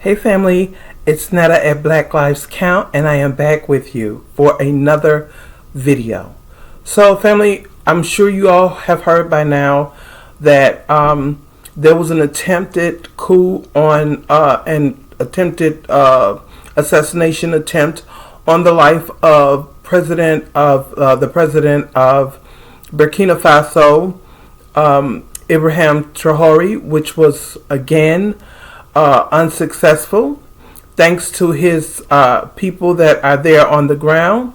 Hey family, it's Netta at Black Lives Count, and I am back with you for another video. So family, I'm sure you all have heard by now that there was an attempted coup on an attempted assassination attempt on the life of the president of Burkina Faso, Ibrahim Traoré, which was again unsuccessful thanks to his people that are there on the ground,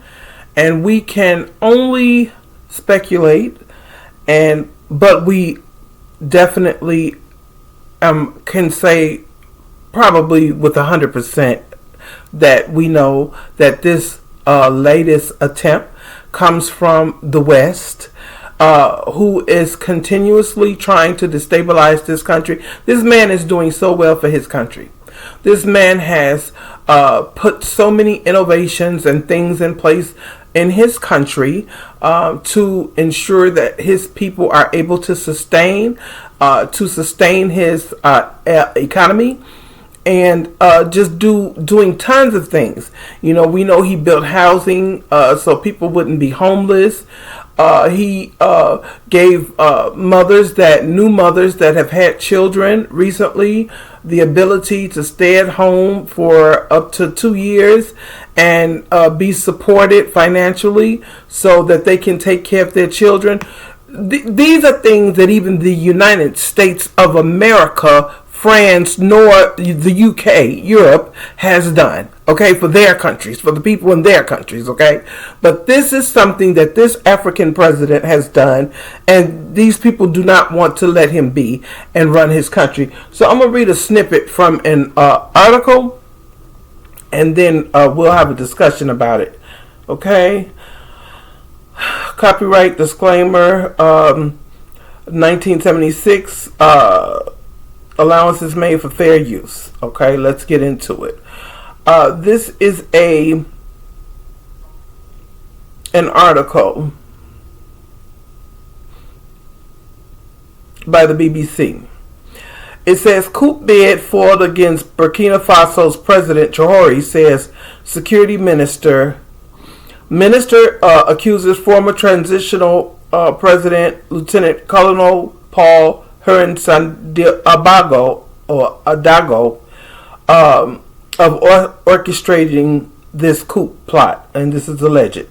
and we can only speculate, but we definitely can say probably with 100% that we know that this latest attempt comes from the West, who is continuously trying to destabilize this country. This man is doing so well for his country. This man has put so many innovations and things in place in his country to ensure that his people are able to sustain his economy, and just doing tons of things. You know, we know he built housing so people wouldn't be homeless. He gave new mothers that have had children recently the ability to stay at home for up to 2 years and be supported financially so that they can take care of their children. These are things that even the United States of America, France, nor the UK, Europe has done, okay, for their countries, for the people in their countries, okay? But this is something that this African president has done, and these people do not want to let him be and run his country. So I'm going to read a snippet from an article, and then we'll have a discussion about it, okay? Copyright disclaimer, 1976, allowances made for fair use. Okay, let's get into it. This is an article by the BBC. It says, coup bid foiled against Burkina Faso's President Traoré, says security minister. Minister accuses former transitional president Lieutenant Colonel Paul Adago of orchestrating this coup plot, and this is alleged.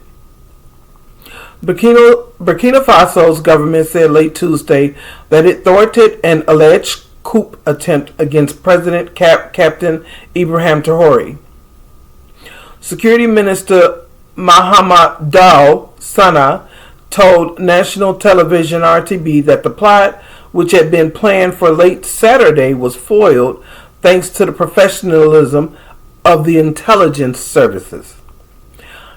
Burkina Faso's government said late Tuesday that it thwarted an alleged coup attempt against President Capt Ibrahim Traoré. Security Minister Mahamadou Sana told national television RTB that the plot, which had been planned for late Saturday, was foiled thanks to the professionalism of the intelligence services.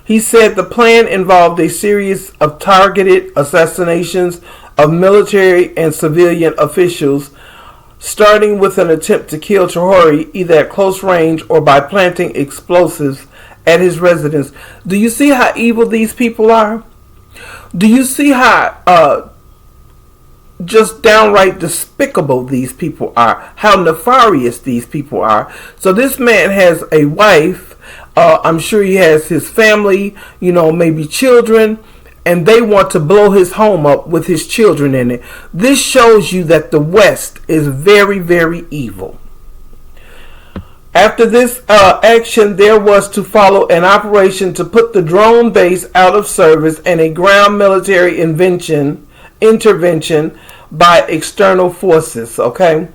He said the plan involved a series of targeted assassinations of military and civilian officials, starting with an attempt to kill Traoré either at close range or by planting explosives at his residence. Do you see how evil these people are? Do you see how just downright despicable these people are? How nefarious these people are? So this man has a wife. I'm sure he has his family, maybe children, and they want to blow his home up with his children in it. This shows you that the West is very, very evil. After this action, there was to follow an operation to put the drone base out of service and a ground military intervention by external forces, okay?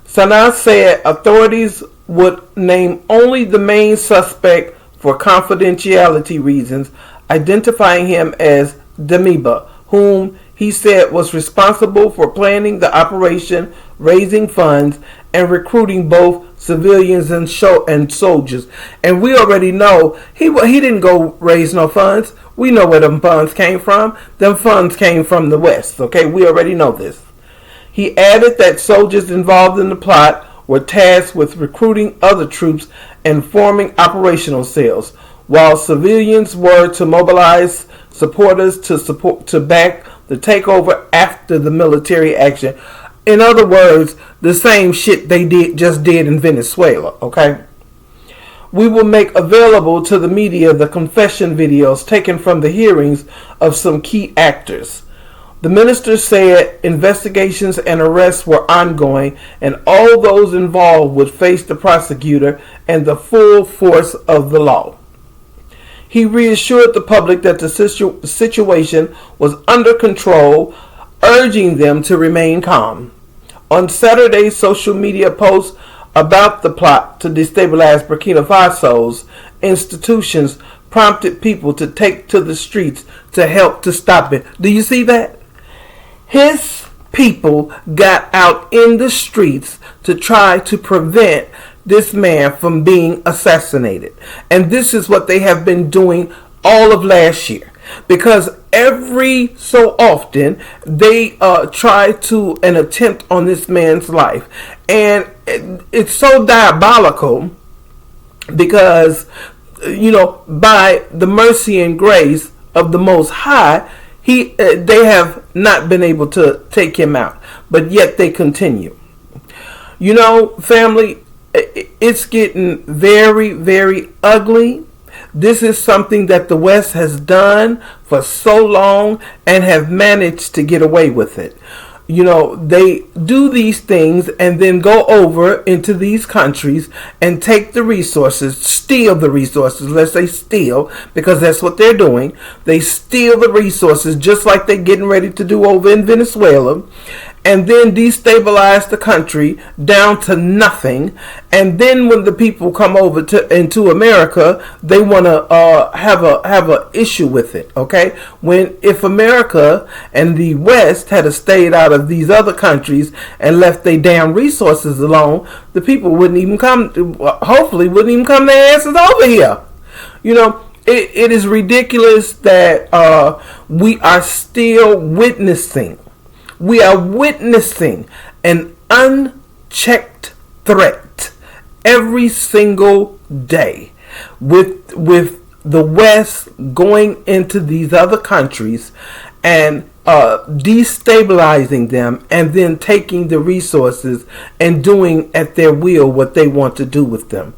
Sana said authorities would name only the main suspect for confidentiality reasons, identifying him as Damiba, whom he said was responsible for planning the operation, raising funds, and recruiting both civilians and soldiers. And we already know he didn't go raise no funds. We know where them funds came from. Them funds came from the West. Okay, we already know this. He added that soldiers involved in the plot were tasked with recruiting other troops and forming operational cells, while civilians were to mobilize supporters to back the takeover after the military action. In other words, the same shit they just did in Venezuela, okay? We will make available to the media the confession videos taken from the hearings of some key actors. The minister said investigations and arrests were ongoing and all those involved would face the prosecutor and the full force of the law. He reassured the public that the situation was under control, urging them to remain calm. On Saturday's social media posts about the plot to destabilize Burkina Faso's institutions prompted people to take to the streets to help to stop it. Do you see that? His people got out in the streets to try to prevent this man from being assassinated. And this is what they have been doing all of last year. Because every so often they try to an attempt on this man's life. And it's so diabolical because, by the mercy and grace of the Most High, they have not been able to take him out, but yet they continue. Family, it's getting very, very ugly. This is something that the West has done for so long and have managed to get away with it. They do these things and then go over into these countries and take the resources, steal the resources. Let's say steal, because that's what they're doing. They steal the resources just like they're getting ready to do over in Venezuela, and then destabilize the country down to nothing. And then when the people come over into America, they want to have a issue with it. Okay, if America and the West had stayed out of these other countries and left their damn resources alone, the people wouldn't even come. Hopefully, wouldn't even come their asses over here. It is ridiculous that we are still witnessing. We are witnessing an unchecked threat every single day with the West going into these other countries and destabilizing them and then taking the resources and doing at their will what they want to do with them.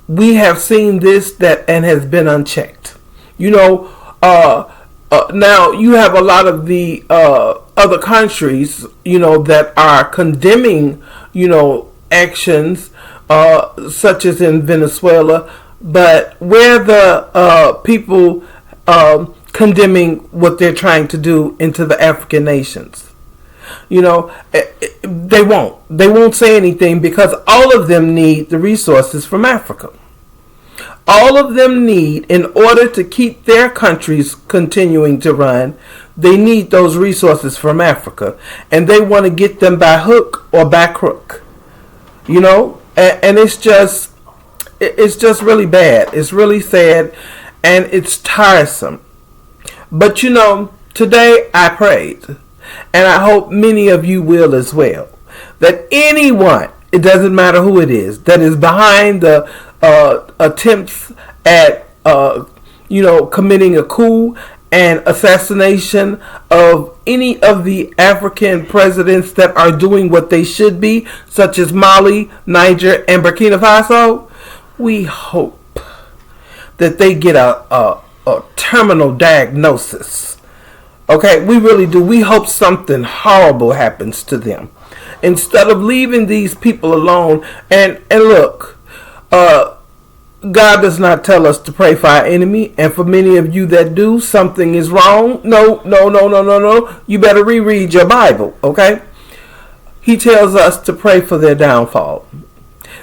We have seen this and has been unchecked. Now you have a lot of the other countries, that are condemning, actions, such as in Venezuela, but where the people condemning what they're trying to do into the African nations, they won't say anything because all of them need the resources from Africa. All of them need, in order to keep their countries continuing to run, they need those resources from Africa. And they want to get them by hook or by crook. And it's just really bad. It's really sad and it's tiresome. But today I prayed, and I hope many of you will as well, that anyone, it doesn't matter who it is, that is behind the attempts at committing a coup and assassination of any of the African presidents that are doing what they should be, such as Mali, Niger, and Burkina Faso, we hope that they get a terminal diagnosis. Okay, we really do. We hope something horrible happens to them instead of leaving these people alone. And look, God does not tell us to pray for our enemy, and for many of you that do, something is wrong. No. You better reread your Bible, okay? He tells us to pray for their downfall.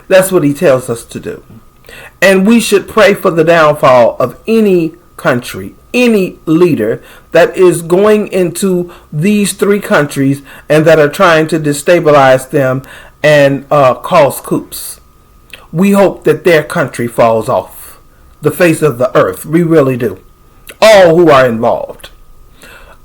That's what he tells us to do. And we should pray for the downfall of any country, any leader that is going into these three countries and that are trying to destabilize them and cause coups. We hope that their country falls off the face of the earth. We really do. All who are involved.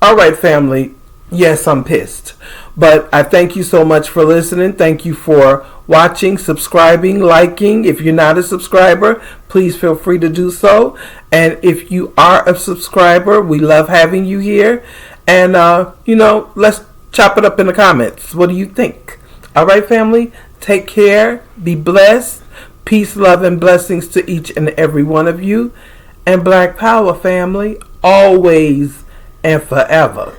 All right, family. Yes, I'm pissed. But I thank you so much for listening. Thank you for watching, subscribing, liking. If you're not a subscriber, please feel free to do so. And if you are a subscriber, we love having you here. And, let's Chop it up in the comments. What do you think? All right, family. Take care. Be blessed. Peace, love, and blessings to each and every one of you. And Black Power, family, always and forever.